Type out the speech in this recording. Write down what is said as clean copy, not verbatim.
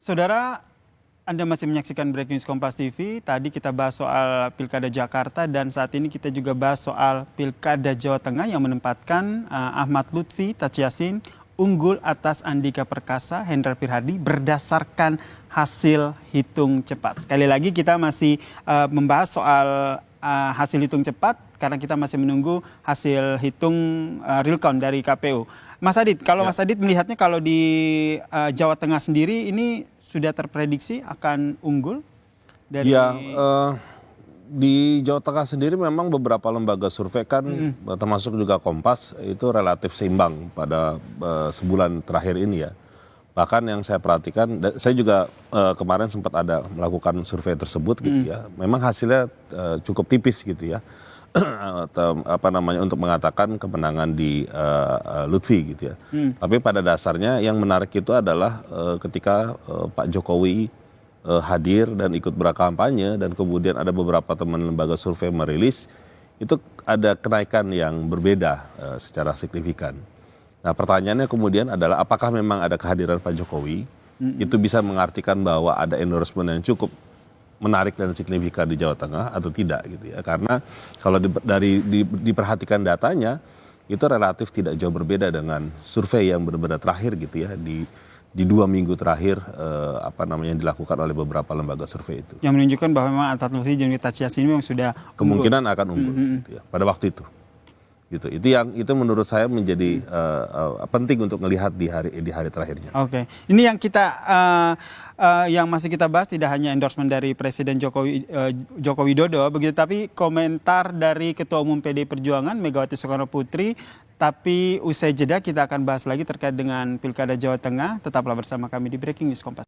Saudara, Anda masih menyaksikan Breaking News Kompas TV. Tadi kita bahas soal Pilkada Jakarta dan saat ini kita juga bahas soal Pilkada Jawa Tengah yang menempatkan Ahmad Lutfi Tachiasin unggul atas Andika Perkasa, Hendra Prihadi berdasarkan hasil hitung cepat. Sekali lagi kita masih membahas soal hasil hitung cepat karena kita masih menunggu hasil hitung real count dari KPU. Mas Adit, kalau Mas Adit melihatnya kalau di Jawa Tengah sendiri ini sudah terprediksi akan unggul dari di Jawa Tengah sendiri memang beberapa lembaga survei kan termasuk juga Kompas itu relatif seimbang pada sebulan terakhir ini ya. Bahkan yang saya perhatikan, saya juga kemarin sempat ada melakukan survei tersebut gitu ya. Memang hasilnya cukup tipis gitu ya. Untuk mengatakan kemenangan di Lutfi gitu ya. Tapi pada dasarnya yang menarik itu adalah ketika Pak Jokowi hadir dan ikut berkampanye dan kemudian ada beberapa teman lembaga survei merilis itu ada kenaikan yang berbeda secara signifikan. Nah pertanyaannya kemudian adalah apakah memang ada kehadiran Pak Jokowi itu bisa mengartikan bahwa ada endorsement yang cukup menarik dan signifikan di Jawa Tengah atau tidak gitu ya. Karena kalau diperhatikan datanya itu relatif tidak jauh berbeda dengan survei yang benar-benar terakhir gitu ya di 2 minggu terakhir yang dilakukan oleh beberapa lembaga survei itu. Yang menunjukkan bahwa memang Ahmad Lutfi dan Tachiasin ini memang sudah kemungkinan akan unggul gitu ya, pada waktu itu. Gitu. Itu menurut saya menjadi penting untuk melihat di hari terakhirnya. Oke. Ini yang kita yang masih kita bahas tidak hanya endorsement dari Presiden Joko Widodo begitu, tapi komentar dari Ketua Umum PDI Perjuangan Megawati Soekarnoputri. Tapi usai jeda kita akan bahas lagi terkait dengan Pilkada Jawa Tengah. Tetaplah bersama kami di Breaking News Kompas.